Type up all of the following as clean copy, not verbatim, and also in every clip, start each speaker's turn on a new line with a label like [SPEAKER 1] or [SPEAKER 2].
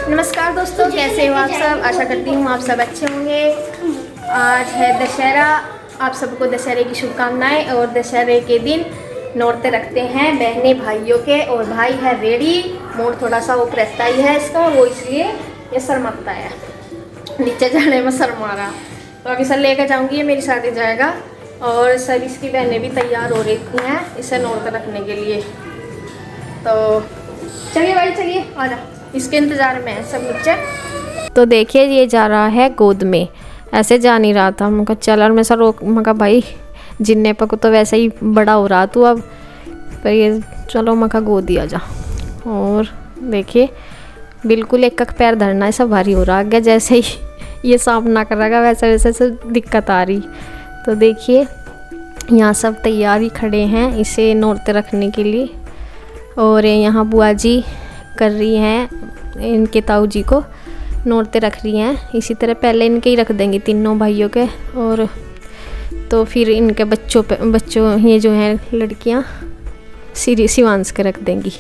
[SPEAKER 1] नमस्कार दोस्तों, कैसे हो आप सब। आशा करती हूँ आप सब अच्छे होंगे। आज है दशहरा, आप सबको दशहरे की शुभकामनाएं। और दशहरे के दिन नौरते रखते हैं बहनें भाइयों के, और भाई है रेडी। मोड़ थोड़ा सा वो रहता ही है इसका, वो इसलिए ये शर्माता है, नीचे जाने में शर्मा रहा। तो अभी सर लेकर जाऊँगी, ये मेरी साथ ही जाएगा। और सब इसकी बहनें भी तैयार हो रही हैं इसे नौरते रखने के लिए। तो चलिए भाई, चलिए आ जा, इसके इंतज़ार में है सब नीचे। तो देखिए ये जा रहा है गोद में, ऐसे जा नहीं रहा था। मैं कहा चल, और मैं सर रोक, मैं कहा भाई जिन्ने पक तो वैसे ही बड़ा हो रहा तू अब, पर ये चलो मैं कहा गोद दिया जा। और देखिए बिल्कुल एक एक पैर धरना है, सब भारी हो रहा है। जैसे ही ये सामना करेगा वैसे वैसे से दिक्कत आ रही। तो देखिए यहाँ सब तैयारी खड़े हैं इसे नौरते रखने के लिए। और यहाँ बुआ जी कर रही हैं इनके ताऊ जी को नौरते रख रही हैं। इसी तरह पहले इनके ही रख देंगी तीनों भाइयों के, और तो फिर इनके बच्चों ये जो हैं लड़कियां शिवांश के रख देंगी।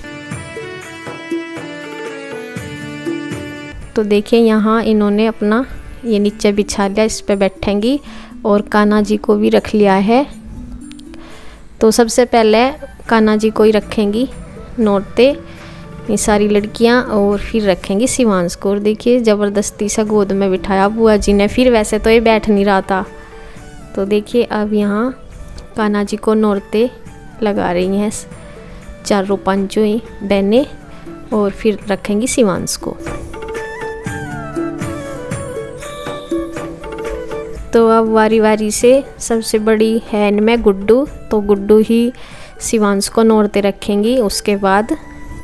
[SPEAKER 1] तो देखिए यहाँ इन्होंने अपना ये नीचे बिछा लिया, इस पे बैठेंगी। और कान्हा जी को भी रख लिया है। तो सबसे पहले कान्हा जी को ही रखेंगी नौरते ये सारी लड़कियां, और फिर रखेंगी शिवांश को। और देखिए ज़बरदस्ती से गोद में बिठाया बुआ जी ने, फिर वैसे तो ये बैठ नहीं रहा था। तो देखिए अब यहाँ कान्हा जी को नौरते लगा रही हैं चारों पांचों ही बहनें, और फिर रखेंगी शिवांश को। तो अब वारी वारी से सबसे बड़ी है इनमें गुड्डू, तो गुड्डू ही शिवांश को नौरते रखेंगी। उसके बाद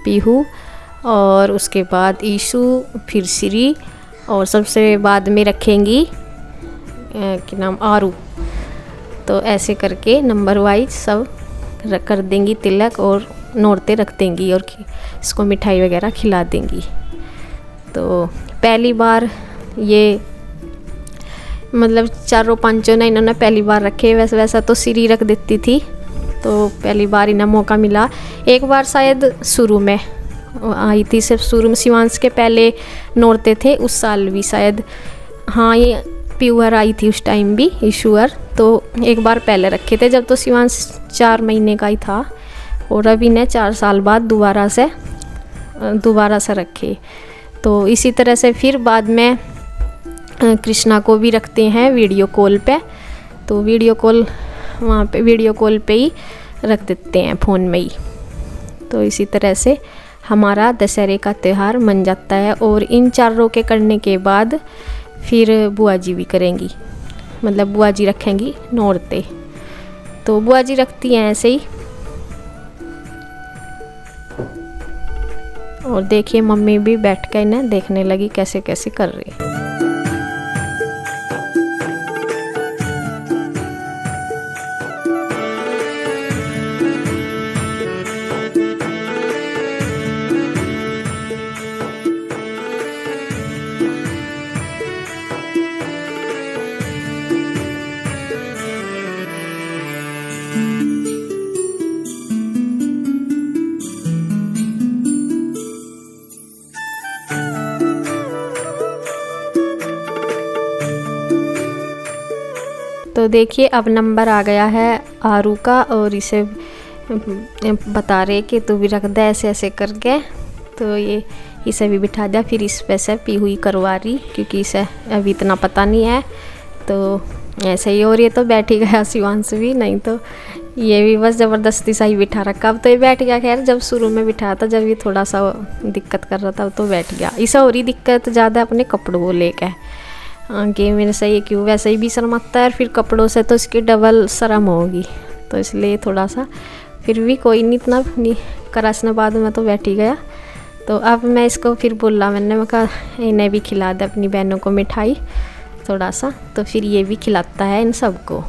[SPEAKER 1] पीहू, और उसके बाद ईशु, फिर श्री, और सबसे बाद में रखेंगी क्या नाम आरू। तो ऐसे करके नंबर वाइज सब कर देंगी तिलक और नौरते रख देंगी, और इसको मिठाई वगैरह खिला देंगी। तो पहली बार ये मतलब चारों पांचों ने इन्होंने पहली बार रखे। वैसा तो श्री रख देती थी, तो पहली बार इन्हें मौका मिला। एक बार शायद शुरू में आई थी, सिर्फ शुरू में शिवांश के पहले नौरते थे उस साल भी शायद। हाँ ये प्यूअर आई थी उस टाइम भी, ईश्वर। तो एक बार पहले रखे थे जब तो शिवांश 4 महीने का ही था। और अभी ने 4 साल बाद दोबारा से रखे। तो इसी तरह से फिर बाद में कृष्णा को भी रखते हैं वीडियो कॉल पे। तो वीडियो कॉल वहाँ पे वीडियो कॉल पे ही रख देते हैं फ़ोन में ही। तो इसी तरह से हमारा दशहरे का त्यौहार मन जाता है। और इन चारों के करने के बाद फिर बुआ जी भी करेंगी, मतलब बुआ जी रखेंगी नौरते। तो बुआ जी रखती हैं ऐसे ही। और देखिए मम्मी भी बैठ कर इन्हें देखने लगी कैसे कैसे कर रही है। तो देखिए अब नंबर आ गया है आरू का, और इसे बता रहे कि तू भी रख दे ऐसे ऐसे करके। तो ये इसे भी बिठा दिया, फिर इस पे से पी हुई करवा रही, क्योंकि इसे अभी इतना पता नहीं है। तो ऐसे ही। और ये तो बैठ ही गया शिवांश भी, नहीं तो ये भी बस ज़बरदस्ती सा ही बिठा रखा। अब तो ये बैठ गया, खैर जब शुरू में बिठाया था, जब ये थोड़ा सा दिक्कत कर रहा था तो बैठ गया। इसे हो रही दिक्कत ज़्यादा अपने कपड़ों को लेकर कि मेरे से ये क्यों, वैसे ही भी शर्माता है, और फिर कपड़ों से तो इसकी डबल शर्म होगी। तो इसलिए थोड़ा सा, फिर भी कोई नहीं, इतना नहीं करा इसने, बाद में तो बैठ ही गया। तो अब मैं इसको फिर बोला, मैं कहा इन्हें भी खिला दे अपनी बहनों को मिठाई थोड़ा सा। तो फिर ये भी खिलाता है इन सबको।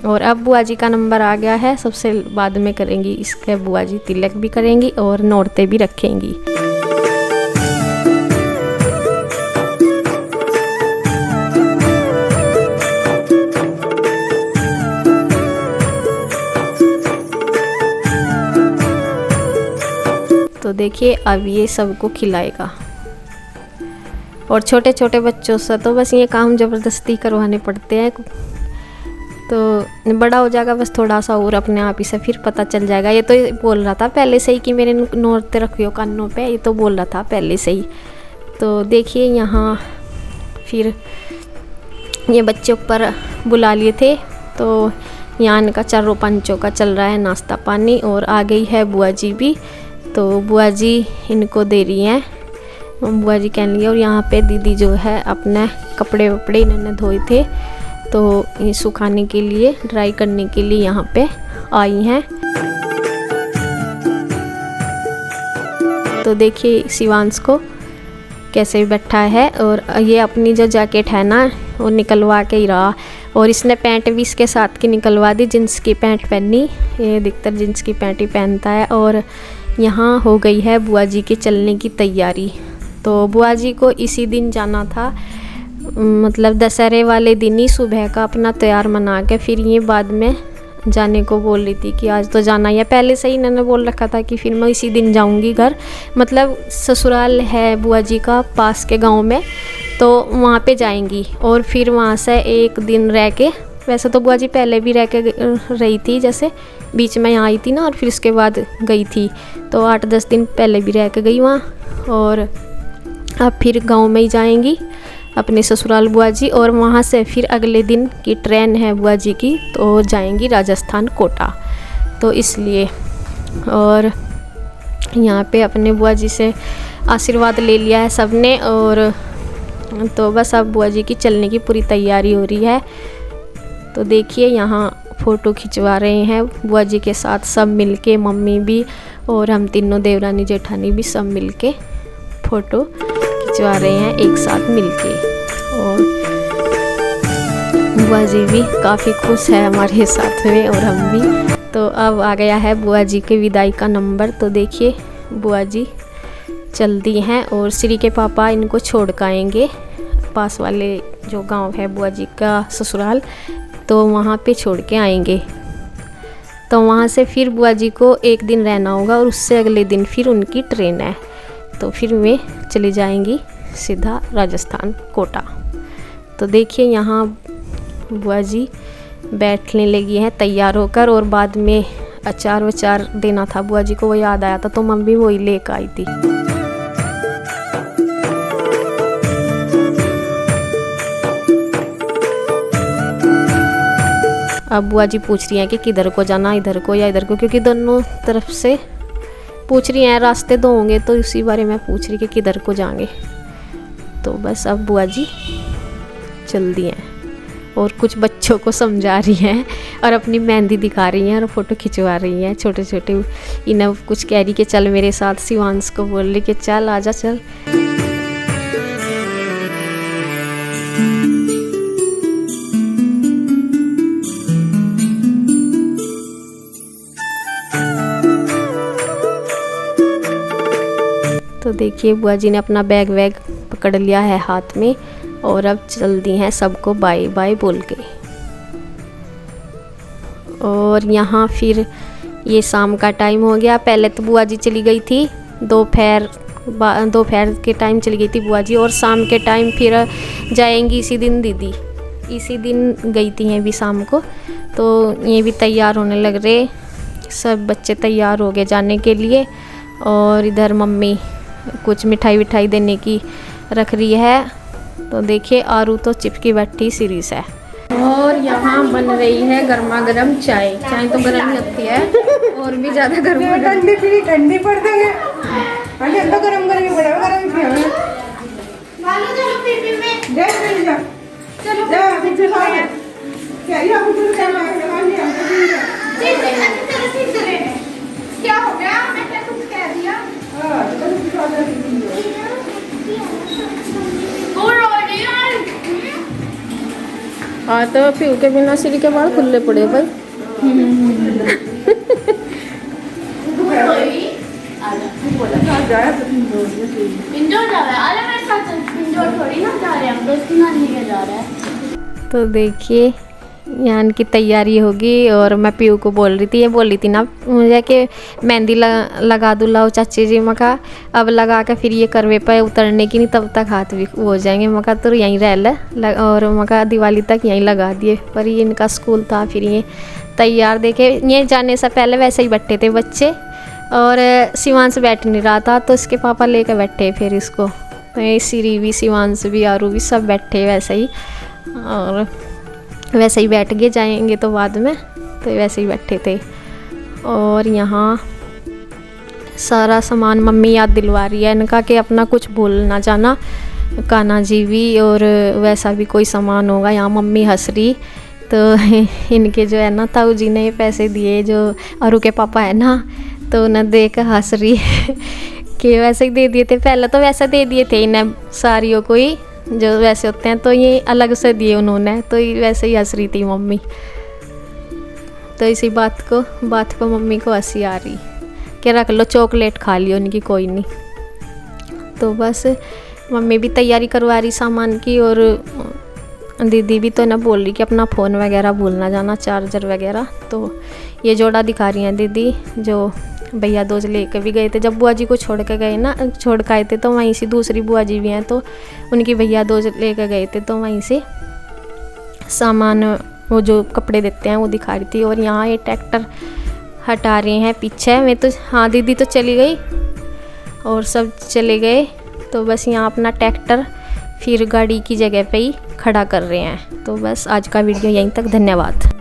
[SPEAKER 1] और अब बुआ जी का नंबर आ गया है, सबसे बाद में करेंगी इसके बुआ जी तिलक भी करेंगी और नौरते भी रखेंगी। तो देखिए अब ये सबको खिलाएगा। और छोटे छोटे बच्चों से तो बस ये काम ज़बरदस्ती करवाने पड़ते हैं। तो बड़ा हो जाएगा बस थोड़ा सा और अपने आप ही से फिर पता चल जाएगा। ये तो बोल रहा था पहले से ही कि मेरे नोरते रखियो कानों पे, ये तो बोल रहा था पहले से ही। तो देखिए यहाँ फिर ये बच्चे ऊपर बुला लिए थे, तो यहाँ इनका 4-5 का चल रहा है नाश्ता पानी। और आ गई है बुआ जी भी, तो बुआ जी इनको दे रही हैं, बुआ जी कह लिए। और यहाँ पे दीदी जो है अपने कपड़े वपड़े इन्होंने धोए थे, तो ये सुखाने के लिए, ड्राई करने के लिए यहाँ पे आई हैं। तो देखिए शिवांश को कैसे बैठा है, और ये अपनी जो जैकेट है ना वो निकलवा के ही रहा। और इसने पैंट भी इसके साथ की निकलवा दी, जींस की पैंट पहनी, ये अधिकतर जींस की पैंट ही पहनता है। और यहाँ हो गई है बुआ जी के चलने की तैयारी। तो बुआ जी को इसी दिन जाना था, मतलब दशहरे वाले दिन ही सुबह का अपना तैयार मना के फिर ये बाद में जाने को बोल रही थी कि आज तो जाना ही है। पहले से ही इन्होंने बोल रखा था कि फिर मैं इसी दिन जाऊंगी घर, मतलब ससुराल है बुआ जी का पास के गांव में, तो वहाँ पे जाएंगी। और फिर वहाँ से एक दिन रह के, वैसे तो बुआ जी पहले भी रह के रही थी, जैसे बीच में यहाँ आई थी ना और फिर उसके बाद गई थी, तो 8-10 दिन पहले भी रह के गई वहाँ। और अब फिर गांव में ही जाएंगी अपने ससुराल बुआ जी, और वहाँ से फिर अगले दिन की ट्रेन है बुआ जी की, तो जाएंगी राजस्थान कोटा, तो इसलिए। और यहाँ पे अपने बुआ जी से आशीर्वाद ले लिया है सबने, और तो बस अब बुआ जी की चलने की पूरी तैयारी हो रही है। तो देखिए यहाँ फ़ोटो खिंचवा रहे हैं बुआ जी के साथ सब मिलके, मम्मी भी और हम तीनों देवरानी जेठानी भी सब मिलके फ़ोटो खिंचवा रहे हैं एक साथ मिलके। और बुआ जी भी काफ़ी खुश है हमारे साथ में, और हम भी। तो अब आ गया है बुआ जी के विदाई का नंबर। तो देखिए बुआ जी चल दी हैं, और श्री के पापा इनको छोड़ कर आएंगे पास वाले जो गांव है बुआ जी का ससुराल, तो वहाँ पे छोड़ के आएंगे। तो वहाँ से फिर बुआ जी को एक दिन रहना होगा, और उससे अगले दिन फिर उनकी ट्रेन है, तो फिर वे चली जाएंगी सीधा राजस्थान कोटा। तो देखिए यहाँ बुआ जी बैठने लगी हैं तैयार होकर, और बाद में अचार वचार देना था बुआ जी को, वो याद आया था, तो मम्मी वही लेकर आई थी। अब बुआ जी पूछ रही हैं कि किधर को जाना, इधर को या इधर को, क्योंकि दोनों तरफ से पूछ रही हैं, रास्ते दो होंगे, तो इसी बारे में पूछ रही कि किधर को जाएंगे। तो बस अब बुआ जी चल दी हैं, और कुछ बच्चों को समझा रही हैं, और अपनी मेहंदी दिखा रही हैं, और फ़ोटो खिंचवा रही हैं छोटे छोटे। इन्हें कुछ कह रही कि चल मेरे साथ, शिवांश को बोल रही कि चल आजा चल। तो देखिए बुआ जी ने अपना बैग वैग पकड़ लिया है हाथ में, और अब चल दी हैं सबको बाय बाय बोल के। और यहाँ फिर ये शाम का टाइम हो गया। पहले तो बुआ जी चली गई थी दोपहर के टाइम चली गई थी बुआ जी, और शाम के टाइम फिर जाएंगी इसी दिन दीदी, इसी दिन गई थी ये भी शाम को। तो ये भी तैयार होने लग रहे, सब बच्चे तैयार हो गए जाने के लिए। और इधर मम्मी कुछ मिठाई विठाई देने की रख रही है। तो देखिए आरू तो चिपकी बैठी सीरीज है। और यहाँ बन रही है गर्मा गर्म चाय। चाय तो गर्म ही लगती है, और भी ज़्यादा गर्म
[SPEAKER 2] ठंडी पड़ गई तो गरम करके बड़ा गरम
[SPEAKER 3] क्या हो गया? मैंने कुछ कह दिया?
[SPEAKER 1] हाँ तो पीऊ के बिना सिर के बाल खुले पड़े भाई।
[SPEAKER 3] इंडोर जा रहा है। अरे मेरे साथ इंडोर थोड़ी ना जा रहे हैं, हम दोस्ती नानी के जा रहे हैं।
[SPEAKER 1] तो देखिए यहाँ इनकी तैयारी होगी। और मैं पीयू को बोल रही थी, ये बोल रही थी ना मुझे कि मेहंदी लगा दूँ लाओ चाची जी। मैं कहा अब लगा के फिर ये करवे पे उतरने की नहीं, तब तक हाथ भी हो जाएंगे। मैं कहा तो यहीं रह ले, और मैं कहा दिवाली तक यहीं लगा दिए। पर ये इनका स्कूल था, फिर ये तैयार देखे ये जाने से पहले वैसे ही बैठे थे बच्चे, और शिवांश बैठ नहीं रहा था तो इसके पापा लेकर बैठे फिर इसको। तो ये सीरी भी, शिवांश भी, आरू भी सब बैठे वैसे ही, और वैसे ही बैठ गए, जाएंगे तो बाद में, तो वैसे ही बैठे थे। और यहाँ सारा सामान मम्मी याद दिलवा रही है इनका कि अपना कुछ भूल ना जाना, कान्हा जी भी और वैसा भी कोई सामान होगा। यहाँ मम्मी हंस रही, तो इनके जो है ना ताऊ जी ने पैसे दिए जो आरू के पापा है ना, तो उन्हें देख हंस रही कि वैसे ही दे दिए थे, पहले तो वैसे दे दिए थे इन्हें सारियों को ही जो वैसे होते हैं, तो ये अलग से दिए उन्होंने, तो वैसे ही हंस रही थी मम्मी। तो इसी बात को मम्मी को हंसी आ रही कि रख लो चॉकलेट खा लियो उनकी, कोई नहीं। तो बस मम्मी भी तैयारी करवा रही सामान की, और दीदी भी तो ना बोल रही कि अपना फ़ोन वगैरह भूल ना जाना, चार्जर वगैरह। तो ये जोड़ा दिखा रही हैं दीदी जो भैया दूज लेके भी गए थे, जब बुआ जी को छोड़ के गए ना, छोड़ के आए थे, तो वहीं से दूसरी बुआ जी भी हैं, तो उनकी भैया दूज लेके गए थे, तो वहीं से सामान वो जो कपड़े देते हैं वो दिखा रही थी। और यहाँ ये ट्रैक्टर हटा रहे हैं पीछे में, तो हाँ दीदी तो चली गई और सब चले गए, तो बस यहाँ अपना ट्रैक्टर फिर गाड़ी की जगह पे ही खड़ा कर रहे हैं। तो बस आज का वीडियो यहीं तक, धन्यवाद।